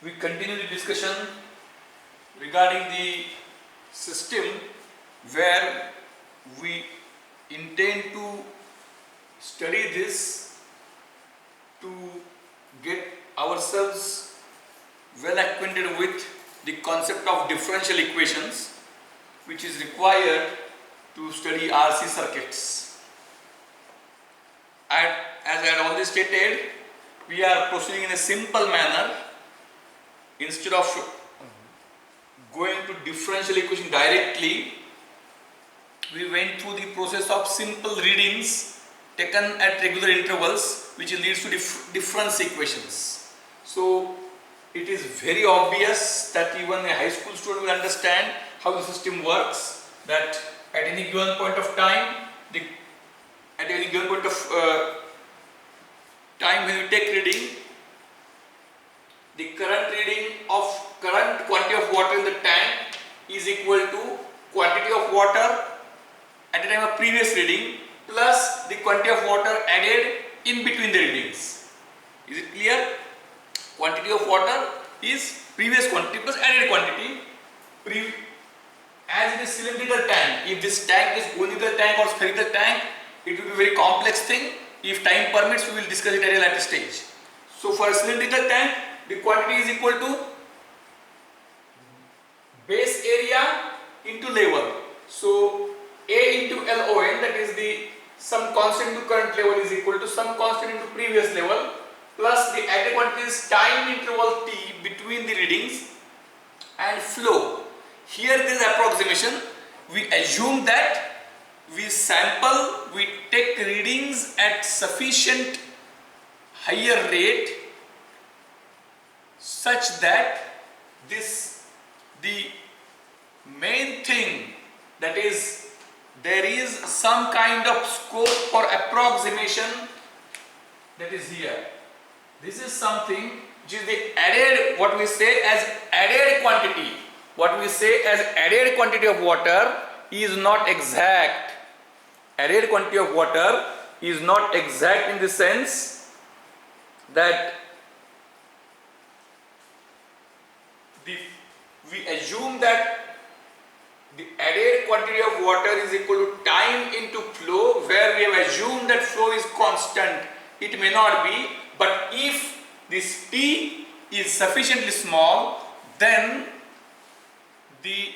we continue the discussion regarding the system where we intend to study this to get ourselves well acquainted with the concept of differential equations, which is required to study RC circuits. And as I had already stated, we are proceeding in a simple manner. Instead of going to differential equation directly, we went through the process of simple readings taken at regular intervals, which leads to difference equations. So it is very obvious that even a high school student will understand how the system works, that at any given point of time, when we take reading, the current reading of current quantity of water in the tank is equal to quantity of water at the time of previous reading plus the quantity of water added in between the readings. Is it clear? Quantity of water is previous quantity plus added quantity. As it is cylindrical tank, if this tank is conical tank or spherical tank, it will be a very complex thing. If time permits, we will discuss it at a later stage. So for a cylindrical tank, the quantity is equal to base area into level. So A into LON, that is the some constant into current level, is equal to some constant into previous level plus the added quantity is time interval T between the readings and flow. Here there is approximation. We assume that we take readings at sufficient higher rate such that the main thing, that is, there is some kind of scope for approximation, that is here. This is something which is the added, what we say as added quantity. What we say as added quantity of water is not exact. Added quantity of water is not exact in the sense that we assume that the added quantity of water is equal to time into flow, where we have assumed that flow is constant. It may not be, but if this T is sufficiently small, then the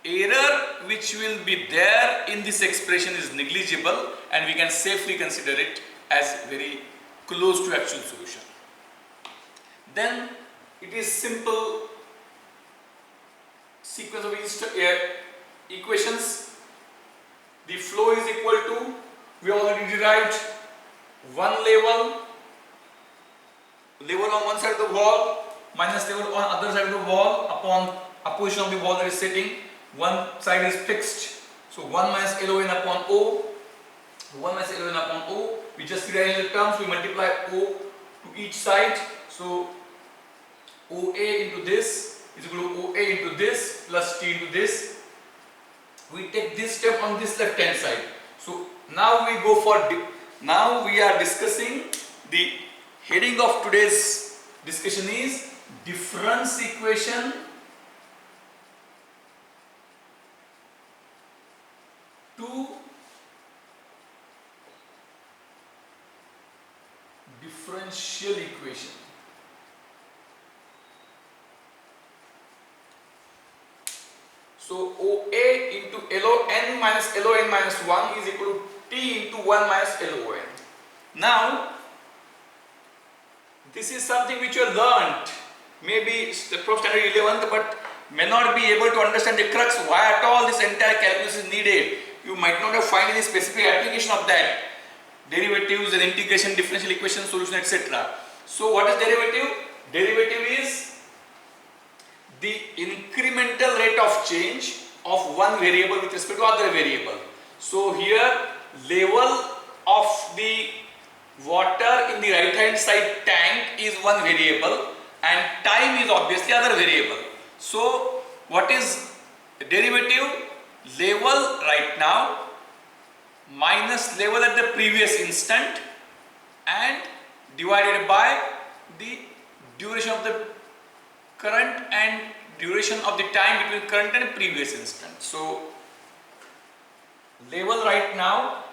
error which will be there in this expression is negligible and we can safely consider it as very close to actual solution. Then it is simple sequence of equations. The flow is equal to, we already derived one level on one side of the wall minus level on other side of the wall upon opposition of the wall that is setting. One side is fixed, so 1 minus LON upon O. 1 minus LON upon O, we just rearrange the terms, we multiply O to each side, so OA into this is equal to OA into this plus T into this. We take this step on this left hand side. So now we go for, now we are discussing, the heading of today's discussion is difference equation to differential equation. So OA into LON minus LON minus 1 is equal to T into 1 minus LON. Now, this is something which you have learnt, maybe from standard 11th, but may not be able to understand the crux, why at all this entire calculus is needed. You might not have found any specific application of that. Derivatives and integration, differential equation, solution, etc. So what is derivative? Derivative is the incremental rate of change of one variable with respect to other variable. So here level of the water in the right hand side tank is one variable and time is obviously other variable. So what is derivative? Level right now minus level at the previous instant and divided by the duration of the current and duration of the time between current and previous instant. So level right now,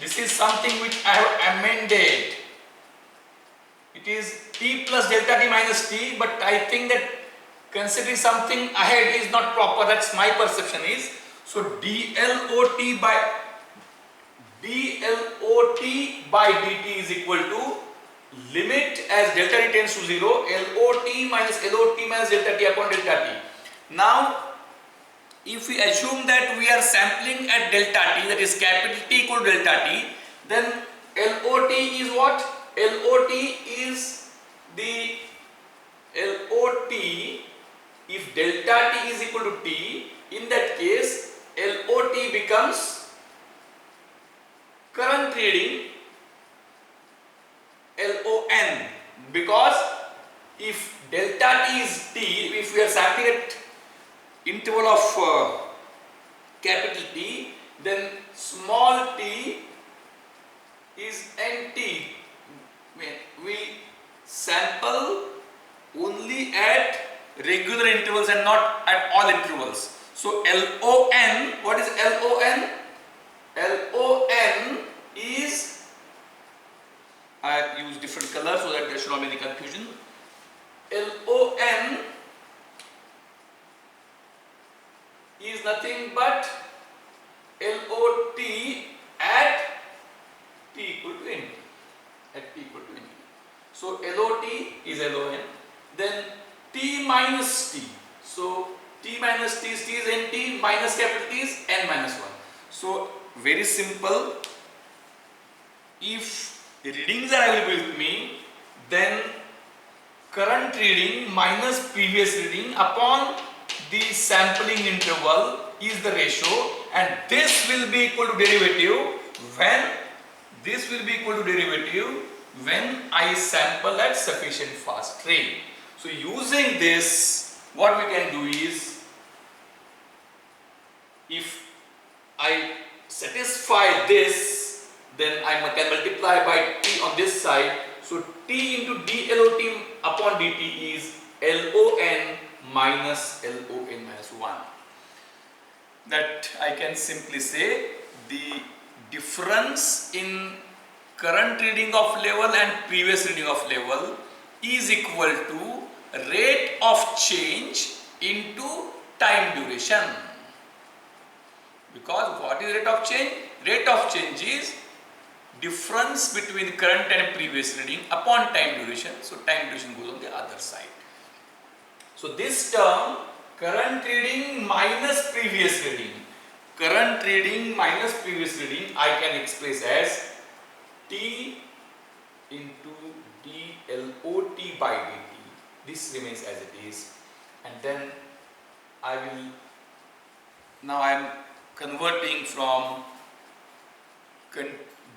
this is something which I have amended. It is t plus delta t minus t, but I think that considering something ahead is not proper. That's my perception is. So dLOT by dt is equal to limit as delta t tends to 0, LOT minus delta t upon delta t. Now if we assume that we are sampling at delta t, that is capital T equal to delta t, then LOT is what? LOT is the LOT, if delta t is equal to t, in that case LOT becomes current reading LON, because if delta t is t, if we are sampling at interval of capital T, then small t is NT. We sample only at regular intervals and not at all intervals. So LON, what is LON? LON is, I use different color so that there should not be any confusion. LON is nothing but LOT at t equal to NT. At t equal to NT. So LOT is LON. Then t minus t. So t minus t is NT, minus capital T is N minus 1. So very simple. If readings are available with me, then current reading minus previous reading upon the sampling interval is the ratio, and this will be equal to derivative when I sample at sufficient fast rate. So using this, what we can do is, if I satisfy this, then I can multiply by t on this side. So t into dLOT upon dt is LON minus LON minus 1. That I can simply say the difference in current reading of level and previous reading of level is equal to rate of change into time duration. Because what is rate of change? Rate of change is difference between current and previous reading upon time duration. So time duration goes on the other side. So this term, current reading minus previous reading, I can express as t into dLOT by dt. This remains as it is, and then now I am converting from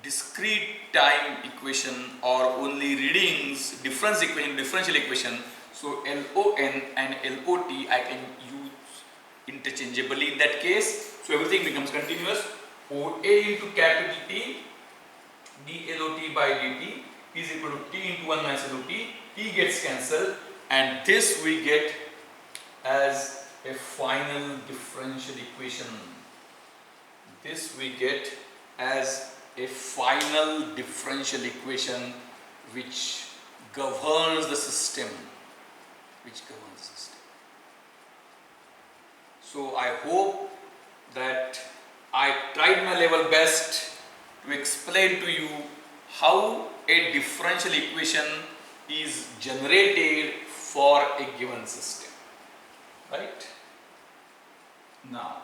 discrete time equation or only readings, differential equation. So LON and LOT I can use interchangeably in that case. So everything becomes continuous. OA into capital T dLOT by dt is equal to t into 1 minus LOT. T gets cancelled, and this we get as a final differential equation. This we get as a final differential equation which governs the system. So I hope that I tried my level best to explain to you how a differential equation is generated for a given system. Right? Now,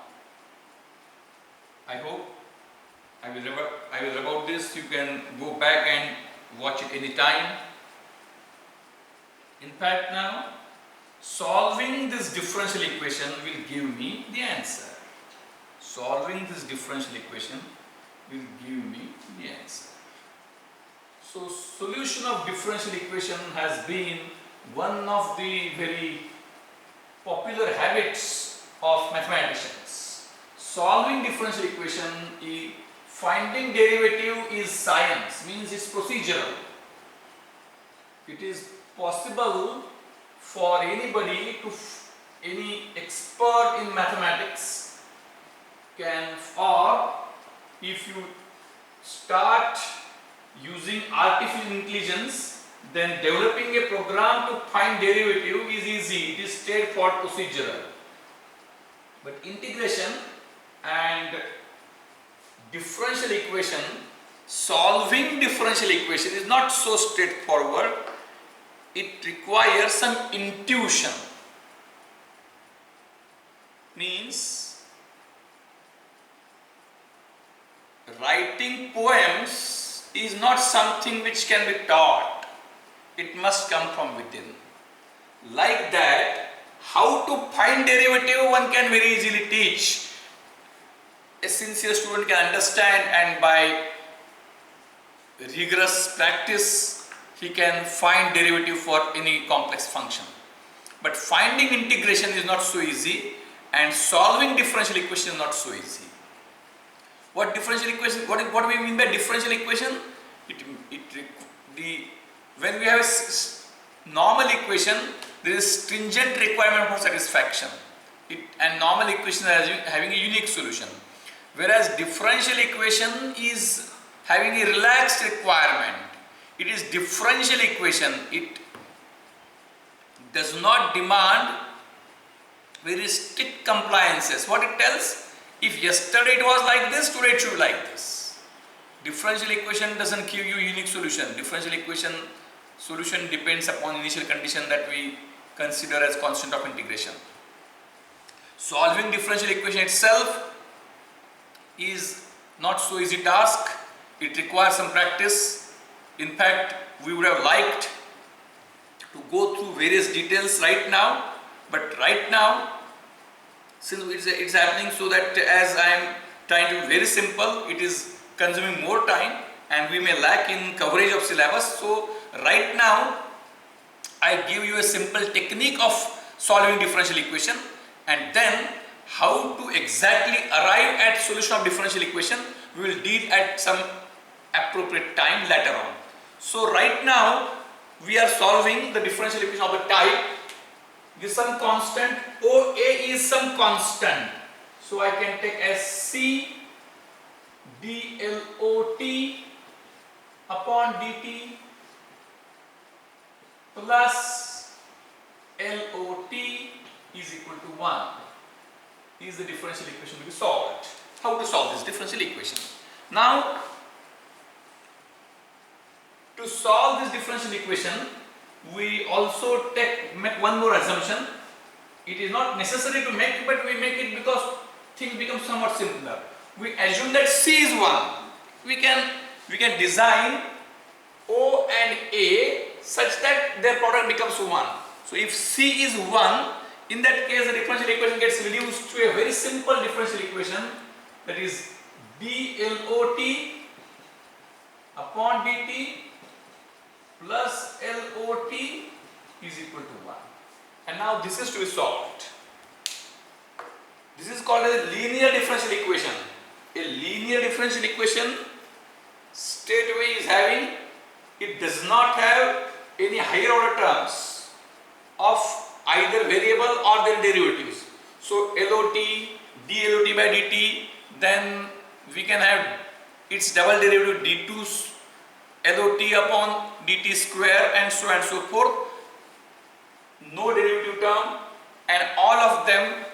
I hope I will about this. You can go back and watch it anytime. In fact, now solving this differential equation will give me the answer. Solving this differential equation will give me the answer. So solution of differential equation has been one of the very popular habits of mathematicians. Solving differential equation, finding derivative is science, means it's procedural. It is possible for anybody to any expert in mathematics can, or if you start using artificial intelligence, then developing a program to find derivative is easy. It is straightforward procedural. But integration and differential equation, solving differential equation is not so straightforward. It requires some intuition. Means writing poems is not something which can be taught. It must come from within. Like that, how to find derivative one can very easily teach. A sincere student can understand, and by rigorous practice he can find derivative for any complex function. But finding integration is not so easy, and solving differential equation is not so easy. What differential equation? What do we mean by differential equation? When we have a normal equation, there is stringent requirement for satisfaction. And normal equation is having a unique solution. Whereas differential equation is having a relaxed requirement. It is differential equation. It does not demand very strict compliances. What it tells? If yesterday it was like this, today it should be like this. Differential equation doesn't give you unique solution. Differential equation solution depends upon initial condition that we consider as constant of integration. Solving differential equation itself is not so easy task. It requires some practice. In fact, we would have liked to go through various details right now, but right now, since it's happening so that as I am trying to be very simple, it is consuming more time and we may lack in coverage of syllabus. So right now I give you a simple technique of solving differential equation, and then how to exactly arrive at solution of differential equation we will deal at some appropriate time later on. So right now we are solving the differential equation of the type, this is some constant, OA is some constant. So I can take as C dLOT upon dt plus LOT is equal to 1 is the differential equation to be solved. How to solve this differential equation? Now, to solve this differential equation, we also make one more assumption. It is not necessary to make, but we make it because things become somewhat simpler. We assume that C is 1. We can design O and A such that their product becomes 1. So if C is 1, in that case the differential equation gets reduced to a very simple differential equation, that is dLOT upon dt plus LOT is equal to 1. And now this is to be solved. This is called a linear differential equation. A linear differential equation straightaway is having, it does not have any higher order terms of either variable or their derivatives. So LOT, dLOT by dt, then we can have its double derivative d2 LOT upon dt square, and so on and so forth. No derivative term, and all of them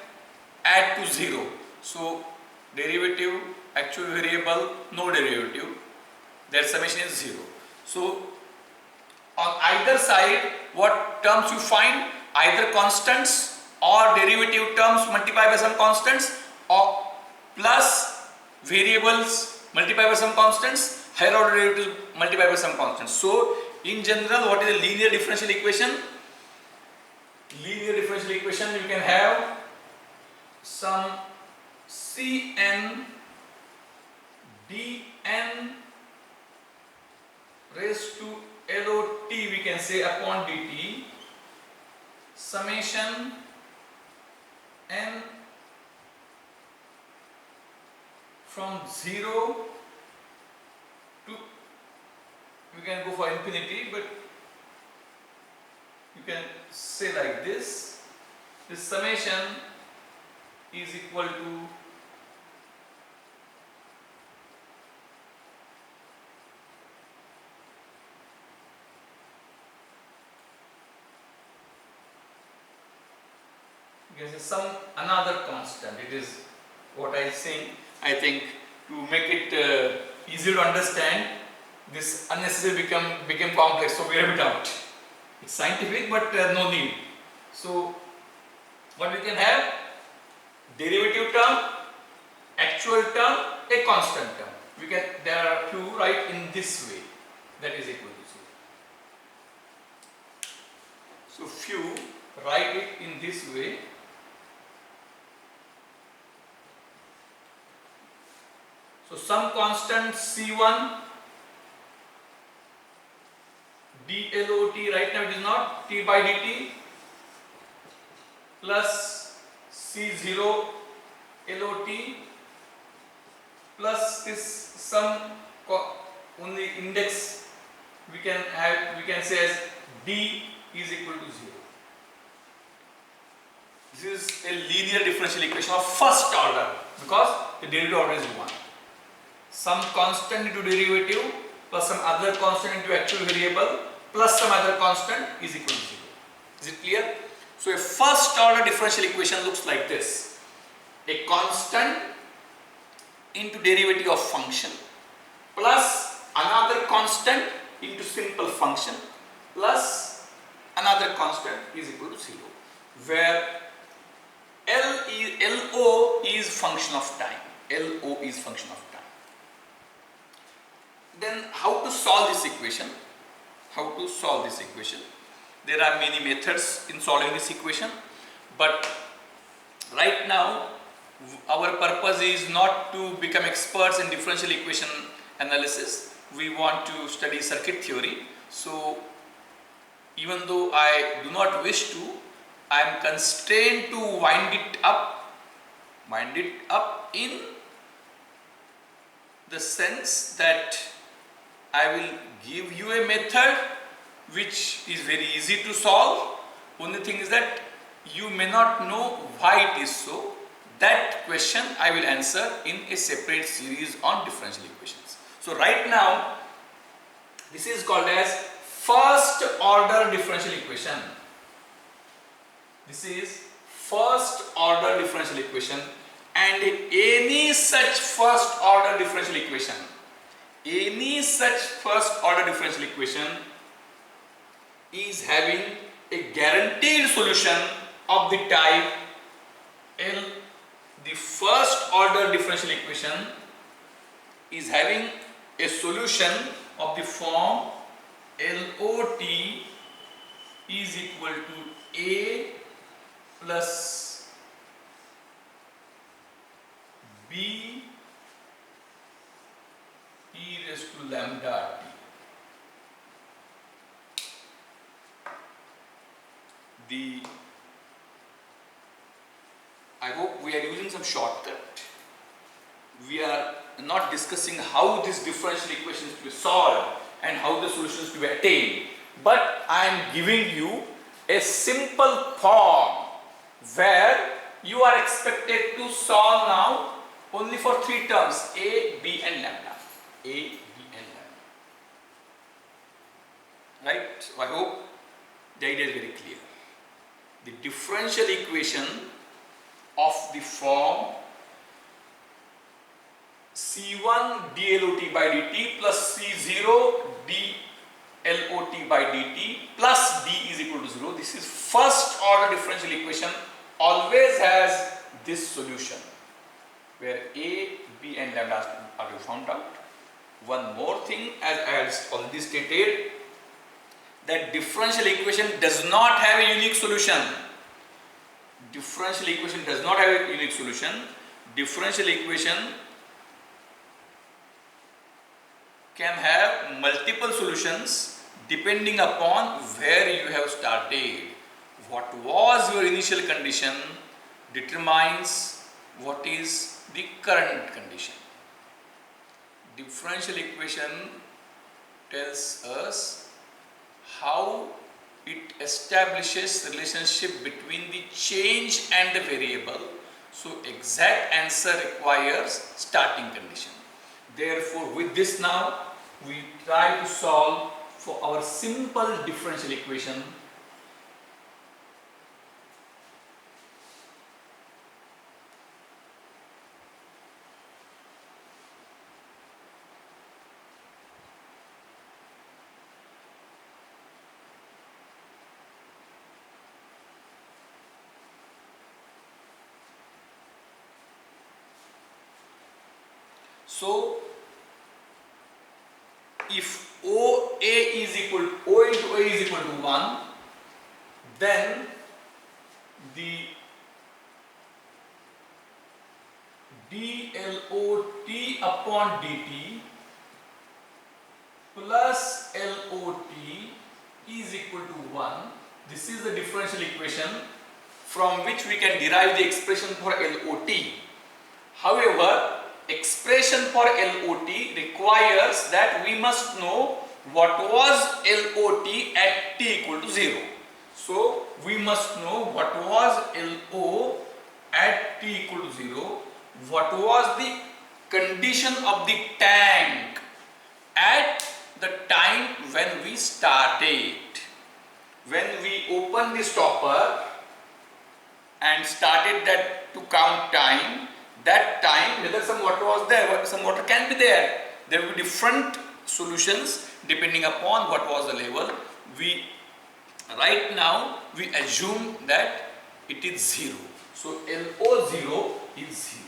add to 0. So derivative, actual variable, no derivative, their summation is 0. So on either side, what terms you find? Either constants or derivative terms multiplied by some constants, or plus variables multiplied by some constants, higher order derivatives multiplied by some constants. So in general, what is a linear differential equation? Linear differential equation, you can have some Cn dn raised to LOT, we can say, upon dt summation n from 0 to, we can go for infinity, but you can say like this summation is equal to some another constant. It is what I think. I think to make it easier to understand, this unnecessary became complex. So we have it out. It's scientific, but no need. So what we can have: derivative term, actual term, a constant term. We can there are few write in this way. That is equal to 0. So few write it in this way. So some constant C1 dLOT, right now it is not T by dt, plus C0 LOT plus this some on the index we can say as D is equal to 0. This is a linear differential equation of first order because the derivative order is 1. Some constant into derivative plus some other constant into actual variable plus some other constant is equal to 0. Is it clear? So a first order differential equation looks like this: a constant into derivative of function plus another constant into simple function plus another constant is equal to 0, where LO is function of time. LO is function of time. Then how to solve this equation? How to solve this equation? There are many methods in solving this equation, but right now our purpose is not to become experts in differential equation analysis. We want to study circuit theory. So even though I do not wish to, I am constrained to wind it up in the sense that I will give you a method which is very easy to solve. Only thing is that you may not know why it is so. That question I will answer in a separate series on differential equations. So right now this is called as first order differential equation. This is first order differential equation, and any such first order differential equation, is having a guaranteed solution of the type L. The first order differential equation is having a solution of the form LOT is equal to A plus B e raised to lambda t. I hope we are using some shortcut. We are not discussing how this differential equation is to be solved and how the solution is to be attained, but I am giving you a simple form where you are expected to solve now only for 3 terms: A, B and lambda. A, B and lambda. Right? So I hope the idea is very clear. The differential equation of the form C1 dLOT by dt plus C0 dLOT by dt plus D is equal to 0. This is first order differential equation, always has this solution where A, B and lambda are to be found out. One more thing, as I had already stated, that differential equation does not have a unique solution. Differential equation does not have a unique solution. Differential equation can have multiple solutions depending upon where you have started. What was your initial condition determines what is the current condition. Differential equation tells us how it establishes relationship between the change and the variable. So exact answer requires starting condition. Therefore, with this now, we try to solve for our simple differential equation. So, if O into A is equal to 1, then the dLOT upon dt plus LOT is equal to 1. This is the differential equation from which we can derive the expression for LOT. However, expression for LOT requires that we must know what was LOT at t equal to 0. So, we must know what was LO at t equal to 0, what was the condition of the tank at the time when we started. When we opened the stopper and started that to count time, that time whether some water was there, some water can be there. There will be different solutions depending upon what was the level. Right now we assume that it is 0. So LO0 is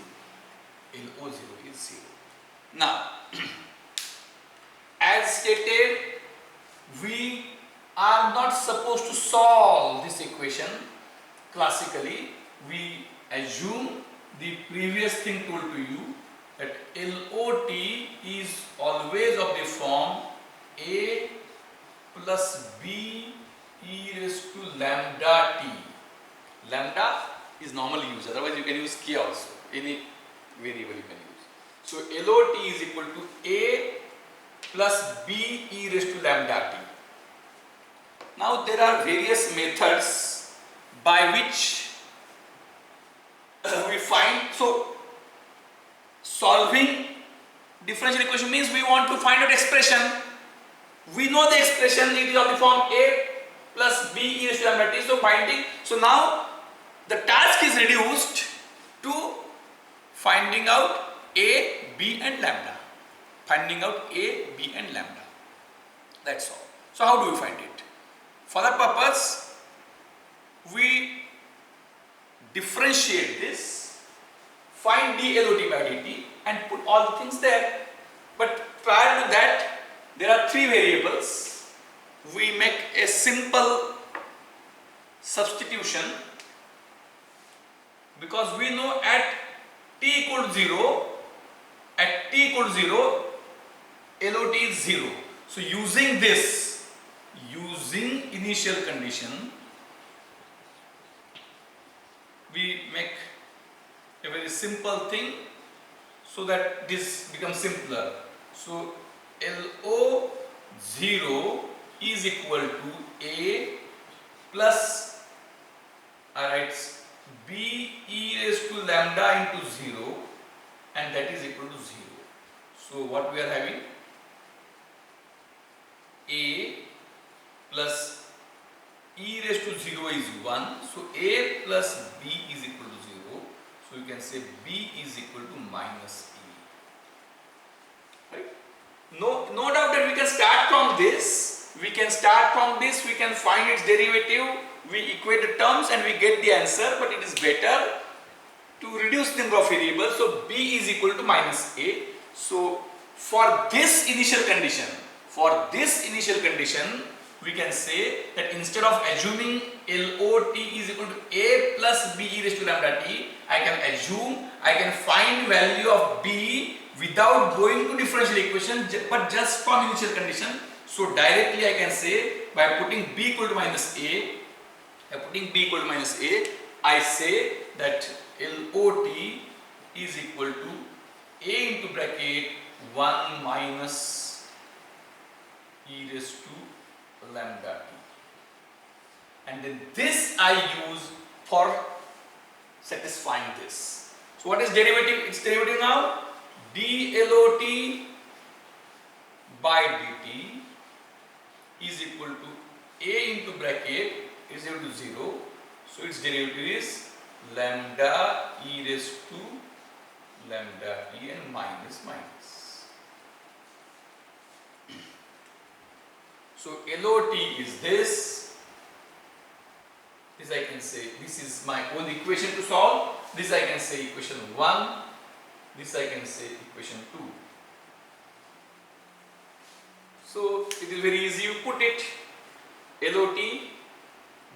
0. LO0 is 0. Now, as stated, we are not supposed to solve this equation classically. We assume the previous thing told to you, that LOT is always of the form A plus B e raised to lambda t. Lambda is normally used, otherwise you can use k also, any variable you can use. So LOT is equal to A plus B e raised to lambda t. Now there are various methods by which we find. So solving differential equation means we want to find out expression. We know the expression, it is of the form A plus B e raised to lambda t. So finding, so now the task is reduced to finding out A, B and lambda. Finding out A, B and lambda. That's all. So how do we find it? For that purpose, we differentiate this, find dLOT by dt and put all the things there. But prior to that, there are three variables. We make a simple substitution because we know at t equal to 0, at t equal to 0, LOT is 0. So using this, using initial condition, we make a very simple thing so that this becomes simpler. So LO0 is equal to A plus, I write B e raised to lambda into 0, and that is equal to 0. So what we are having? A plus e raised to 0 is 1. So A plus B is equal to 0. So you can say B is equal to minus E. Right? No doubt that we can start from this. We can find its derivative. We equate the terms and we get the answer. But it is better to reduce the number of variables. So B is equal to minus A. So for this initial condition, we can say that instead of assuming LOT is equal to A plus B e raised to lambda t, I can find value of B without going to differential equation, but just from initial condition. So directly I can say, by putting B equal to minus A, I say that LOT is equal to A into bracket 1 minus e raised to lambda t. and then this I use for satisfying this. So what is derivative? Its derivative now dLOT by dt is equal to a into bracket is equal to 0. So its derivative is lambda e raised to lambda t and minus minus. So LOT is this. This I can say, this is my own equation to solve. This I can say equation 1. This I can say equation 2. So it is very easy. You put it LOT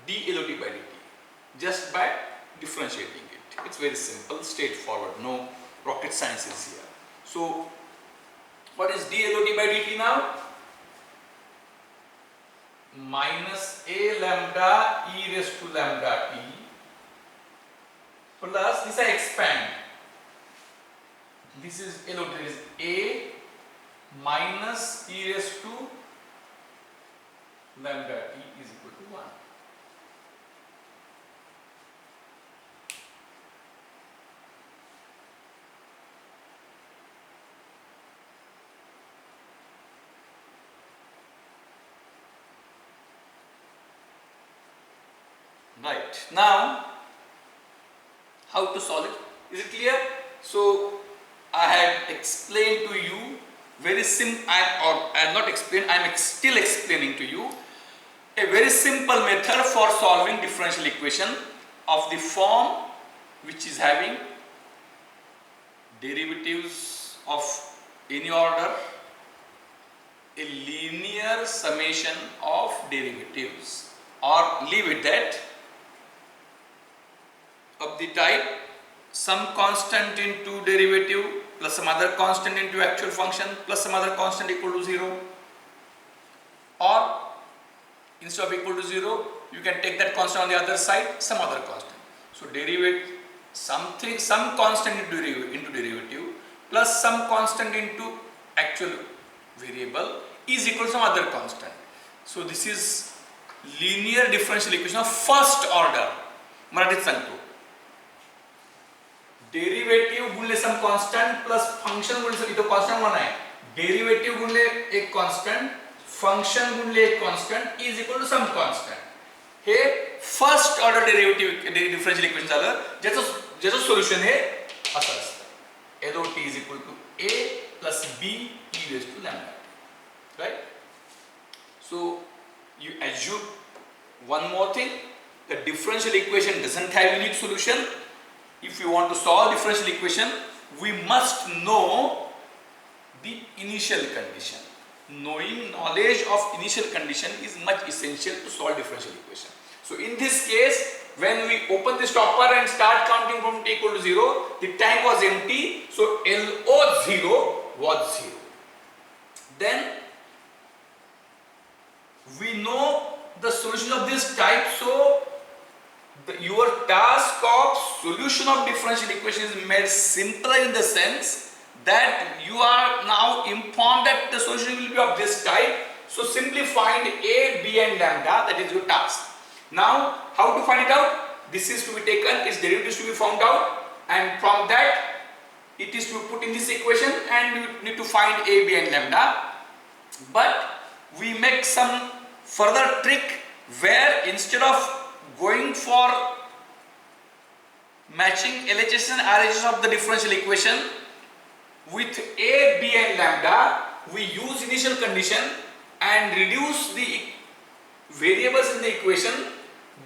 dLOT by dt just by differentiating it. It's very simple, straightforward. No rocket science is here. So what is dLOT by dt now? Minus a lambda e raised to lambda t plus this I expand. This is LOT is a minus e raised to lambda t is equal to 1. Right. Now, how to solve it? Is it clear? So, I have explained to you very simple, I am not explained, I am still explaining to you a very simple method for solving differential equation of the form which is having derivatives of any order, a linear summation of derivatives, or leave it that of the type some constant into derivative plus some other constant into actual function plus some other constant equal to 0, or instead of equal to 0 you can take that constant on the other side, some other constant. So derivative something, some constant into derivative plus some constant into actual variable is equal to some other constant. So this is linear differential equation of first order. मराठीत सांगतो, derivative गुणिले सम कांस्टंट plus function गुणिले इथं कांस्टंट 1 आहे, derivative गुणिले एक कांस्टंट, function गुणिले एक constant is equal to some constant. हे first order derivative differential equation झालं, ज्याचं सोल्युशन हे असं असतं, LOT is equal to a plus b e raised to lambda. Right? So you assume one more thing, the differential equation doesn't have unique solution. If you want to solve differential equation, we must know the initial condition. Knowledge of initial condition is much essential to solve differential equation. So in this case, when we open the stopper and start counting from t equal to 0, the tank was empty, so LO0 was 0. Then we know the solution of this type, so your task of solution of differential equation is made simpler in the sense that you are now informed that the solution will be of this type. So simply find a, b and lambda, that is your task. Now how to find it out? This is to be taken, its derivatives to be found out, and from that it is to be put in this equation and you need to find a, b and lambda. But we make some further trick where instead of going for matching LHS and RHS of the differential equation with a, b and lambda, we use initial condition and reduce the variables in the equation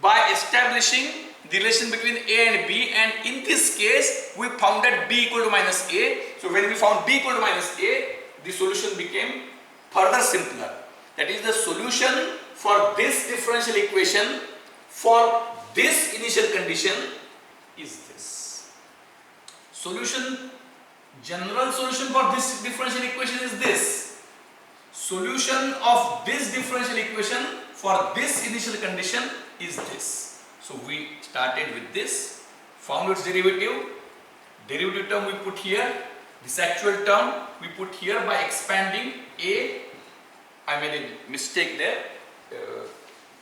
by establishing the relation between a and b, and in this case we found that b equal to minus a. So when we found b equal to minus a, the solution became further simpler. That is, the solution for this differential equation for this initial condition is this. Solution, general solution for this differential equation is this. Solution of this differential equation for this initial condition is this. So we started with this, found its derivative. Derivative term we put here, this actual term we put here by expanding a. I made a mistake there.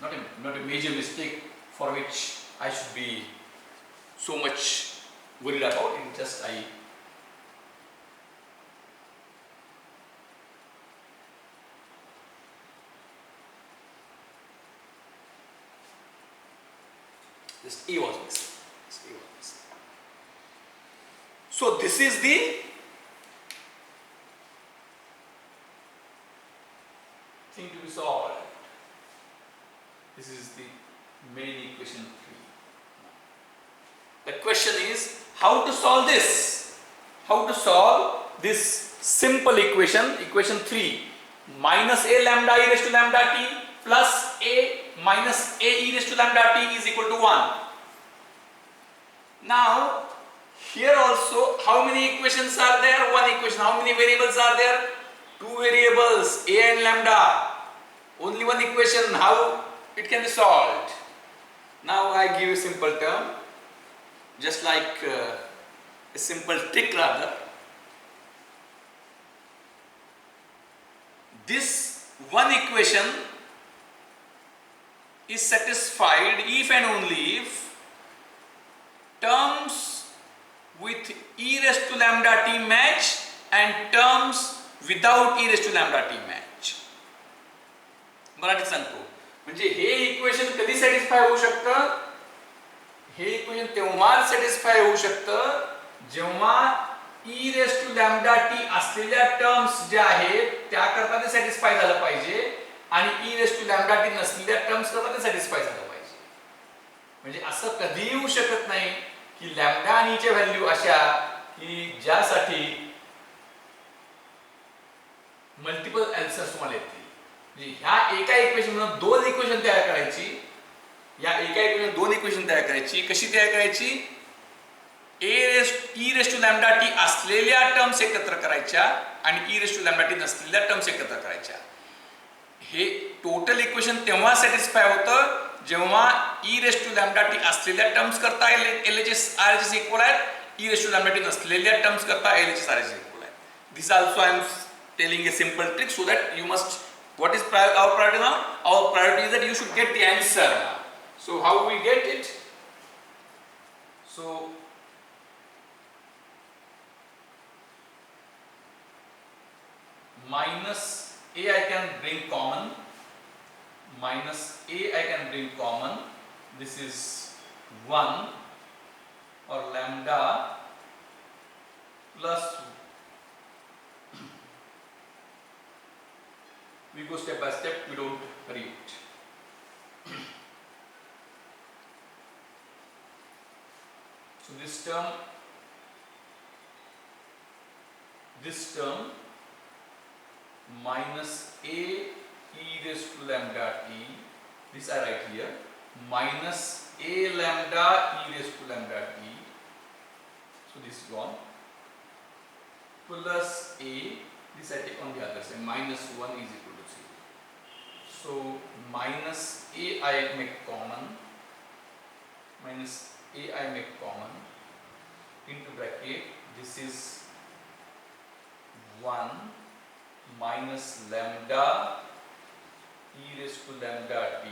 not a major mistake for which I should be so much worried about. It just just A was missing. Just A was missing. So this is the thing to be solved. This is the main equation 3. The question is how to solve this? How to solve this simple equation, equation 3, minus a lambda e raised to lambda t plus a minus a e raised to lambda t is equal to 1. Now here also how many equations are there? One equation. How many variables are there? Two variables, a and lambda. Only one equation. How it can be solved? Now I give you a simple term, just like a simple trick rather. This one equation is satisfied if and only if terms with e raised to lambda t match and terms without e raised to lambda t match. मराठीत सांगतो म्हणजे हे equation कधी satisfy होऊ शकतं? हे equation तेव्हाच satisfy होऊ शकतं जेव्हा e raised to lambda t असलेल्या टर्म्स ज्या आहेत त्या करता ते सॅटिस्फाय झालं पाहिजे आणि e raised to lambda t नसलेल्या टर्म्स करता ते सॅटिस्फाय झालं पाहिजे. म्हणजे असं कधी होऊ शकत नाही की लॅम्बडा आणि च्या व्हॅल्यू अशा की ज्यासाठी मल्टिपल आन्सर्स तुम्हाला येतील. म्हणजे ह्या एका इक्वेशन मधून दोन इक्वेशन तयार करायची, या एका इक्वेशन दोन इक्वेशन तयार करायची. कशी तयार करायची? e raised to lambda t असलेल्या टर्म्स एकत्र करायच्या आणि e raised to lambda t नसलेल्या टर्म्स एकत्र करायच्या. हे टोटल इक्वेशन तेव्हा सॅटिस्फाय होतं जेव्हा e raised to lambda t असलेल्या टर्म्स करता LHS RHS इक्वल आहेत, e raised to lambda t नसलेल्या टर्म्स करता LHS RHS इक्वल आहेत. This also I am telling a simple trick so that you must, what is our priority now? Our priority is that you should get the answer. So how we get it? So minus a I can bring common, minus a I can bring common. This is 1 or lambda plus, we go step by step, we don't hurry it. So this term minus a e raised to lambda t, this I write here, minus a lambda e raised to lambda t, so this is gone, plus a, this I take on the other side, minus 1 is equal to 0. So minus a I make common, minus a I make common, into bracket, this is 1 minus lambda e raised to lambda t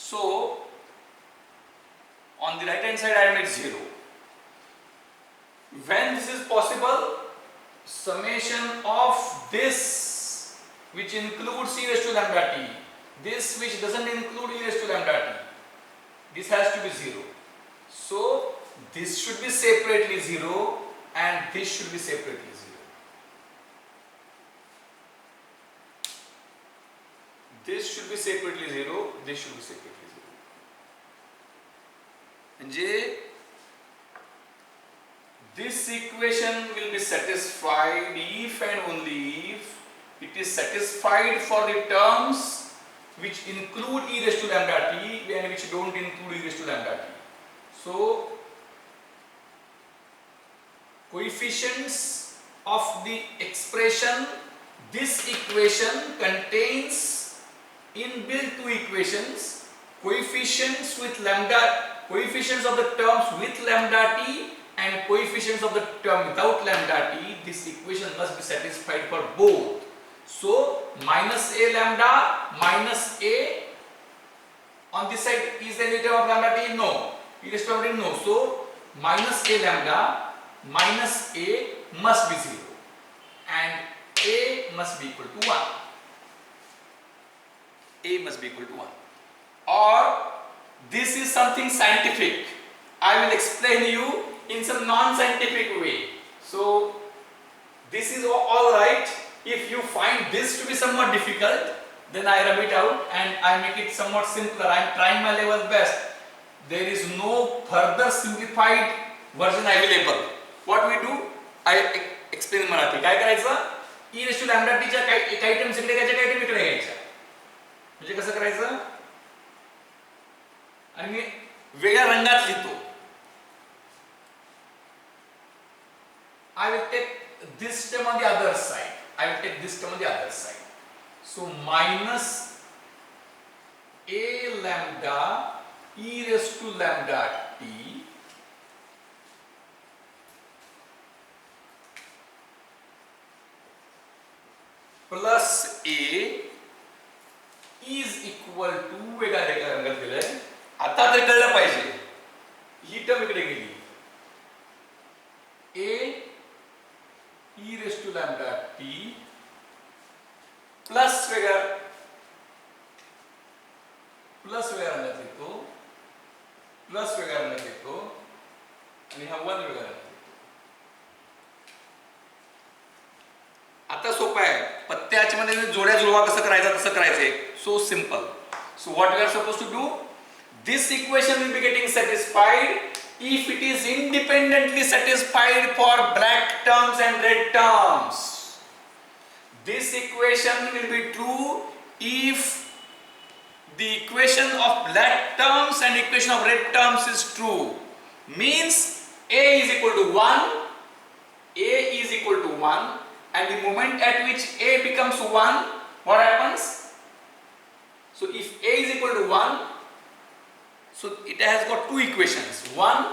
So on the right hand side I made 0. When this is possible, summation of this which includes e raised to lambda t, this which doesn't include e raised to lambda t, this has to be 0. So this should be separately 0 and this should be separately 0. This should be separately 0, this should be separately 0. म्हणजे this equation will be satisfied if and only if it is satisfied for the terms which include e raised to lambda t and which don't include e raised to lambda t. So coefficients of the expression. This equation contains inbuilt two equations, coefficients with lambda, coefficients of the terms with lambda t and coefficients of the term without lambda t. This equation must be satisfied for both. So minus a lambda minus a on this side is there any term of lambda t? No. E raised to lambda t? No. So minus a lambda minus a must be 0 and a must be equal to 1. A must be equal to 1. Or this is something scientific. I will explain you in some non-scientific way. So this is all right. If you find this to be somewhat difficult, then I rub it out and I make it somewhat simpler. I am trying my level best. There is no further simplified version available. What we do? I explain in Marathi. काय करायचं? e raised to lambda t च्या काही terms इकडे घ्यायच्या, काही term इकडे घ्यायच्या. म्हणजे कसं करायचं? आणि मी वेगळ्या रंगात लिहितो. I will take this term on the other side. I will take this term on the other side. So minus a lambda e raised to lambda t plus a is equal to वेगळ्या रंगात दिलंय. आता तरी कळलं पाहिजे. ही term इकडे गेली. a e raised to lambda t plus वेगळ्या रंगात लिहितो, प्लस वेगळ्या रंगात लिहितो आणि हा 1 वेगळ्या रंगात लिहितो. आता सोपं आहे. पत्त्याच्या मध्ये जोड्या जुळवा कसं करायचं तसं करायचंय. So simple. So what we are suppose to do? This equation will be getting satisfied if it is independently satisfied for black terms and red terms. This equation will be true if the equation of black terms and equation of red terms is true. Means a is equal to 1, a is equal to 1, and the moment at which a becomes 1, what happens? So if a is equal to 1, so it has got two equations. One,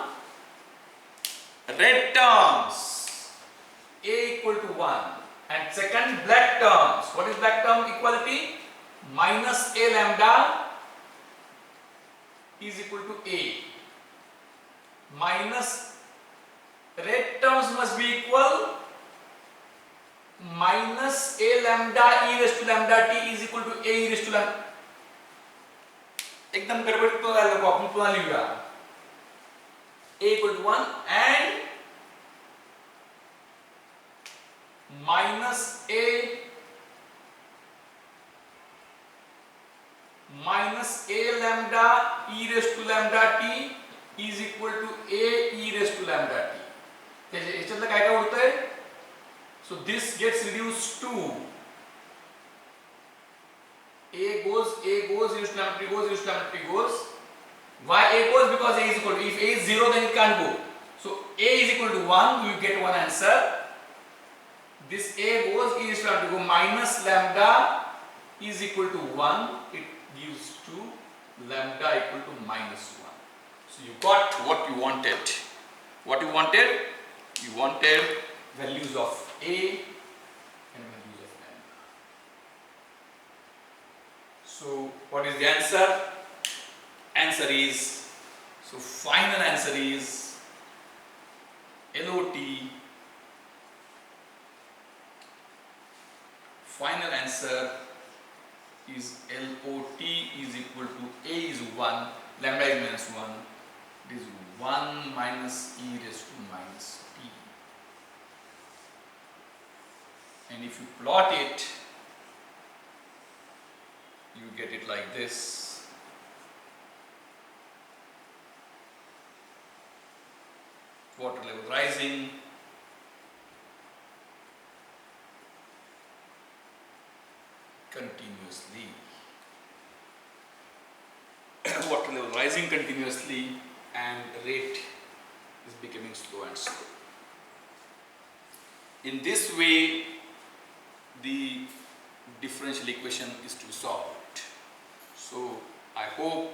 red terms, a equal to 1, and second, black terms. What is black term equality? Minus a lambda is equal to a. Minus red terms must be equal. Minus a lambda e raised to lambda t is equal to a e raised to lambda. एकदम गडबडीत तो झाला नको. आपण पुन्हा लिहूया. a equal to 1 and minus a lambda e raised to lambda t is equal to a e raised to lambda t. त्याच्यातलं काय काय होतंय? So this gets reduced to a goes e raised to lambda t goes e raised to lambda t goes. Why a goes? Because a is equal to, if a is 0 then it can't go. So a is equal to 1, you get one answer. This a goes e raised to lambda t go minus lambda is equal to 1, it gives 2, lambda equal to minus 1. So you got what you wanted. What you wanted? You wanted values of a and values of lambda. So what is the answer? Answer is, so final answer is LOT. Final answer is LOT is equal to a is 1, lambda is minus 1. It is 1 minus e raised to minus t. And if you plot it, you get it like this. Water level rising, continuously. Water level rising continuously and rate is becoming slow and slow. In this way, the differential equation is to be solved. So I hope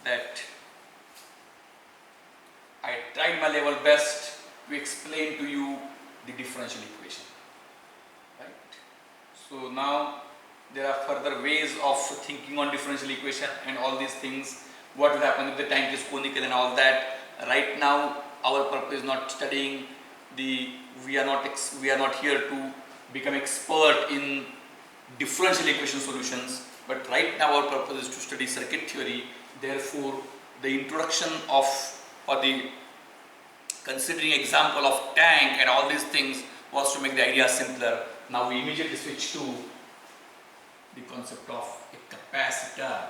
that I tried my level best to explain to you the differential equation. Right? So now there are further ways of thinking on differential equation and all these things. What will happen if the tank is conical and all that. Right now our purpose is not studying we are not here to become expert in differential equation solutions, but right now our purpose is to study circuit theory. Therefore the introduction of or the considering example of tank and all these things was to make the idea simpler. Now we immediately switch to the concept of a capacitor.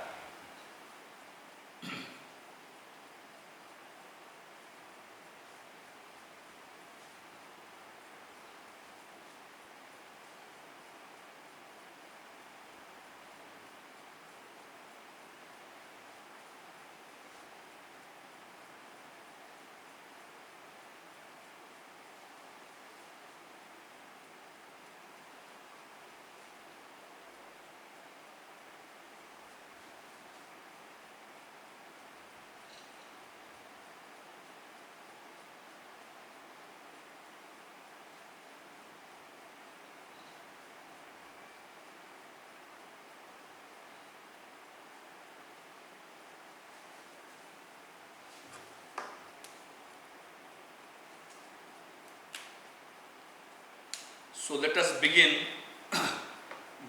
So let us begin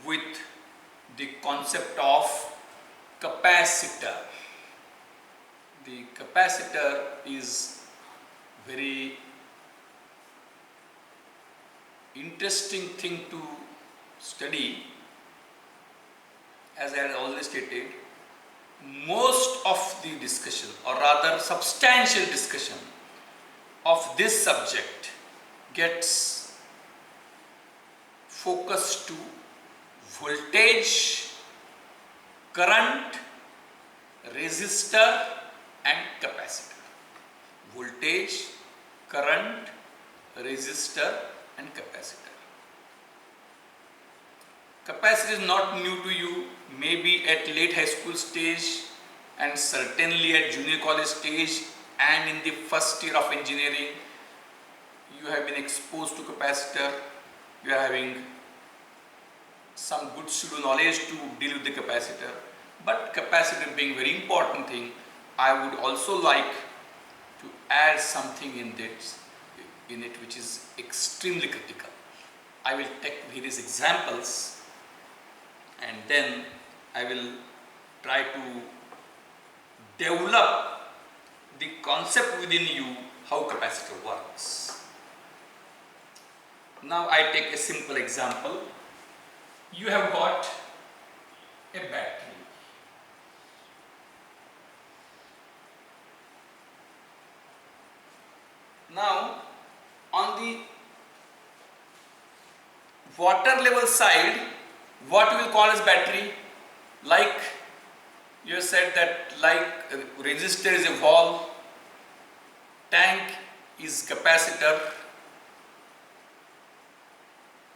with the concept of capacitor. The capacitor is very interesting thing to study. As I had already stated, most of the discussion, or rather substantial discussion of this subject gets focused to voltage, current, resistor and capacitor. Voltage, current, resistor and capacitor. Capacitor is not new to you. Maybe at late high school stage and certainly at junior college stage and in the first year of engineering, you have been exposed to capacitor. You are having some good pseudo knowledge to deal with the capacitor. But capacitor being very important thing, I would also like to add something in it which is extremely critical. I will take various examples and then I will try to develop the concept within you how capacitor works. Now I take a simple example. You have got a battery. Now on the water level side, what we will call as battery? Like you have said that like resistor is a valve, tank is capacitor,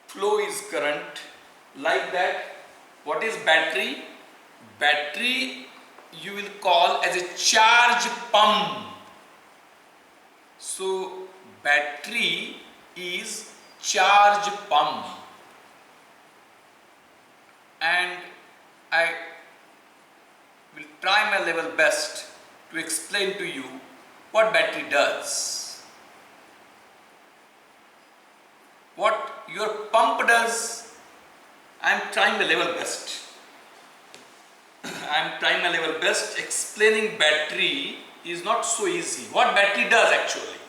flow is current. Like that, what is battery? Battery you will call as a charge pump. So battery is charge pump, and I will try my level best to explain to you what battery does. What your pump does, I am trying my level best. I am trying my level best. Explaining battery is not so easy. What battery does actually?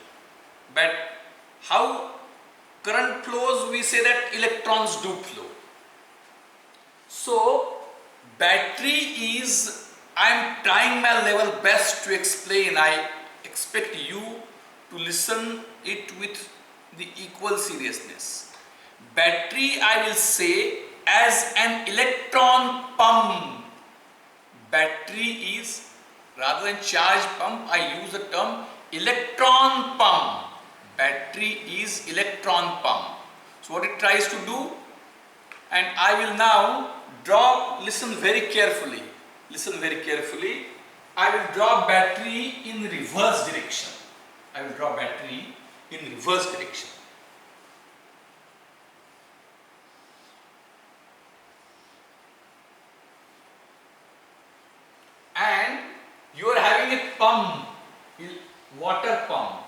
But how current flows, we say that electrons do flow. So battery is, I am trying my level best to explain. I expect you to listen it with the equal seriousness. Battery I will say as an electron pump. Battery is, rather than charge pump, I use the term electron pump. Battery is electron pump. So what it tries to do, and I will now draw, listen very carefully, I will draw battery in reverse direction. And you are having a pump, water pump.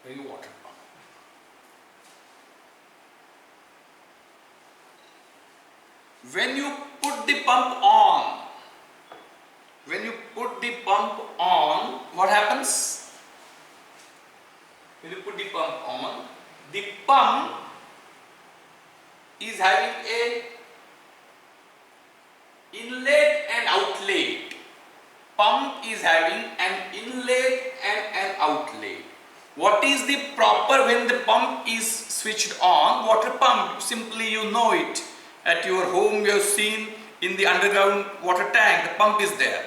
Water pump. When you put the pump on, what happens? When you put the pump on, the pump is having a inlet and outlet. Pump is having an inlet and an outlet. What is the proper when the pump is switched on? Water pump, simply you know it. At your home you have seen in the underground water tank, the pump is there.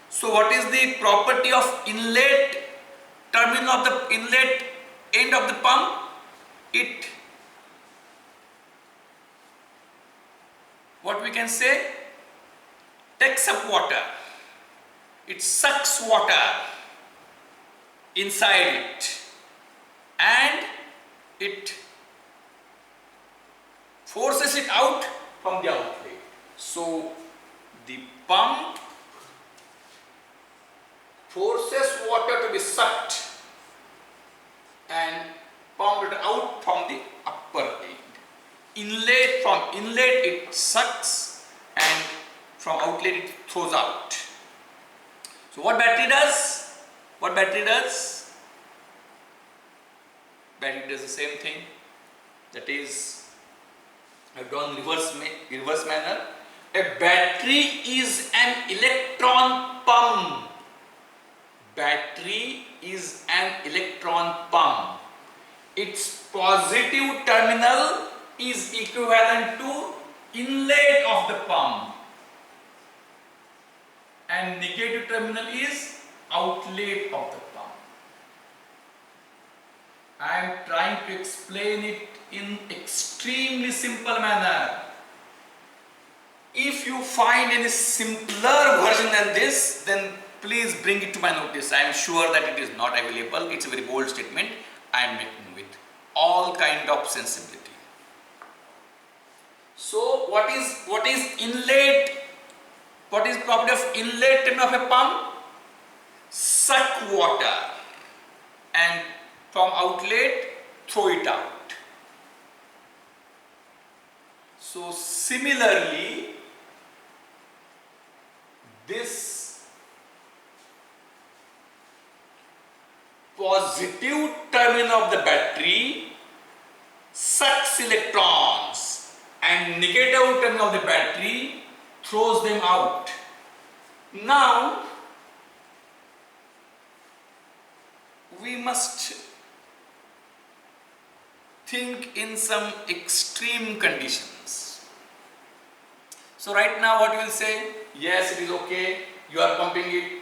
So what is the property of inlet terminal of the inlet end of the pump? It, what we can say, takes up water. It sucks water inside it and it forces it out from the outlet. So the pump forces water to be sucked and pumped out from the upper end. From inlet it sucks and from outlet it throws out. So what battery does? Battery does the same thing. That is, I have done reverse manner. A battery is an electron pump. Battery is an electron pump. Its positive terminal is equivalent to inlet of the pump and negative terminal is outlet of the pump. I am trying to explain it in extremely simple manner. If you find any simpler version than this, then please bring it to my notice. I am sure that it is not available. It's a very bold statement I am making with all kind of sensibility. So what is inlet? What is property of inlet of a pump? Suck water and from outlet throw it out. So similarly, this positive terminal of the battery sucks electrons and negative terminal of the battery throws them out. Now we must think in some extreme conditions. So right now what you will say, yes, it is okay, you are pumping it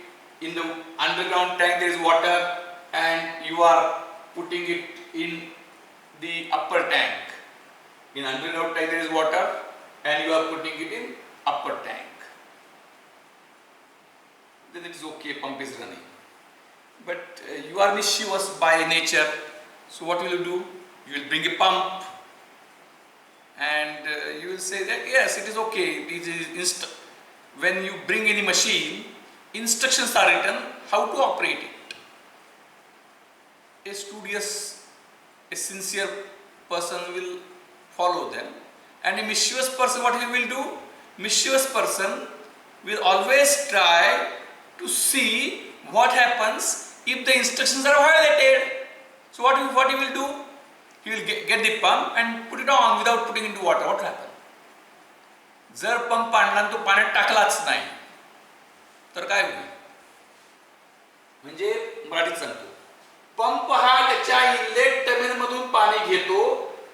in the underground tank, there is water and you are putting it in the upper tank. In underground tank there is water and you are putting it in upper tank. Then it is okay, pump is running. But you are mischievous by nature. So what will you do? You will bring a pump and you will say that yes, it is okay. It is when you bring any machine, instructions are written how to operate it. A studious, a sincere person will follow them, and a mischievous person, what he will do? Mischievous person will always try to see what happens if the instructions are violated. So what he will do? He will get the pump and put it on without putting into water. What will happen? जर pump आणला तो पाण्यात टाकलाच नाही तर काय होईल? म्हणजे मराठीत सांगतो, पंप हा त्याच्या इनलेट टर्मिनल मधून पाणी घेतो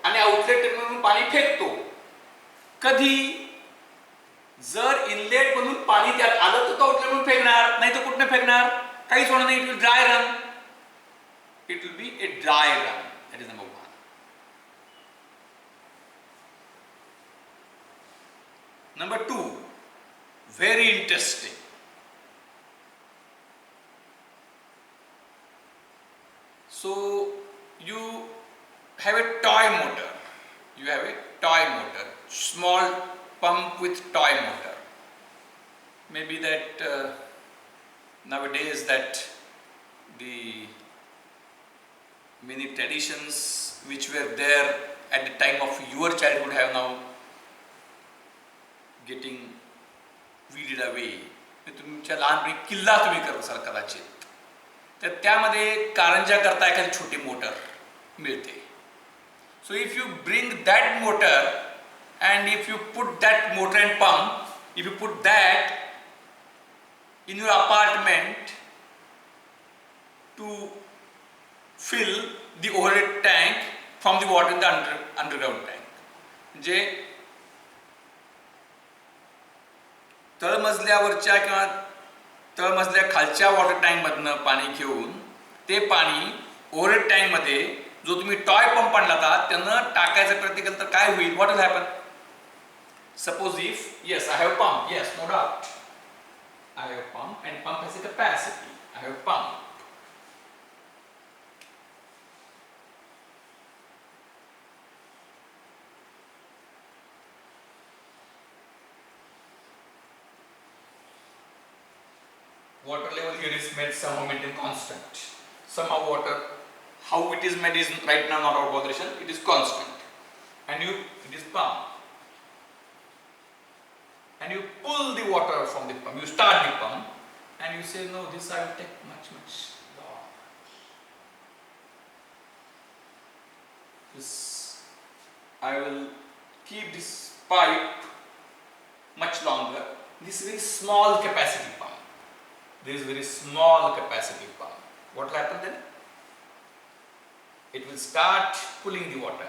आणि आउटलेट टर्मिनल मधून पाणी फेकतो. कधी जर इनलेट मधून पाणी त्यात आलं तर तो आउटलेट मधून फेकणार, नाही तर कुठनं फेकणार? काहीच होणार नाही. It will dry run. It will be A dry run. That is number 1. Number 2, very interesting. So you have a toy motor. You have a toy motor, small pump with toy motor. Maybe that nowadays that the many traditions which were there at the time of your childhood have now getting weeded away. तुमच्या लहानपणी किल्ला तुम्ही करत असाल कदाचित, तर त्यामध्ये कारंजा करता एखादी छोटी मोटर मिळते. So if you bring that motor and if you put that motor and pump, if you put that in your apartment to fill the overhead tank from the water in the underground tank. म्हणजे तळमजल्यावरच्या किंवा तळमजल्या खालच्या water tank मधनं पाणी घेऊन ते पाणी overhead tank मध्ये जो तुम्ही टॉय पंप आणला होता त्यानं टाकायचा प्रयत्न केला तर काय होईल? What will happen? Suppose if yes I have pump, yes no doubt I have pump and pump has a capacity. I have pump. Water level here is made somehow maintained constant. Somehow water, how it is made is right now not our botheration. It is constant, and it is pump, and you pull the water from the pump. You start the pump, and you say no, this I will take much long. This I will keep this pipe much longer. This is very small capacity pump. There is very small capacity pump. What will happen then? It will start pulling the water.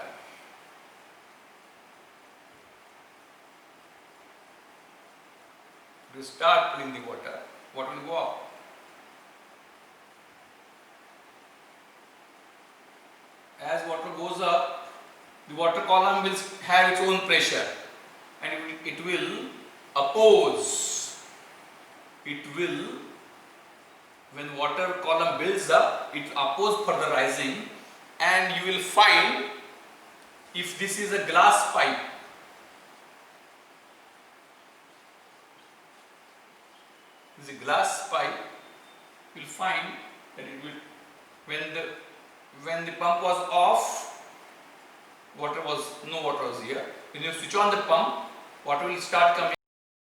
It will start pulling the water. What will go up? As water goes up, the water column will have its own pressure and it will oppose. It will, when water column builds up, it opposes further rising, and you will find if this is a glass pipe, this is a glass pipe, you will find that it will, when the pump was off, no water was here. When you switch on the pump, water will start coming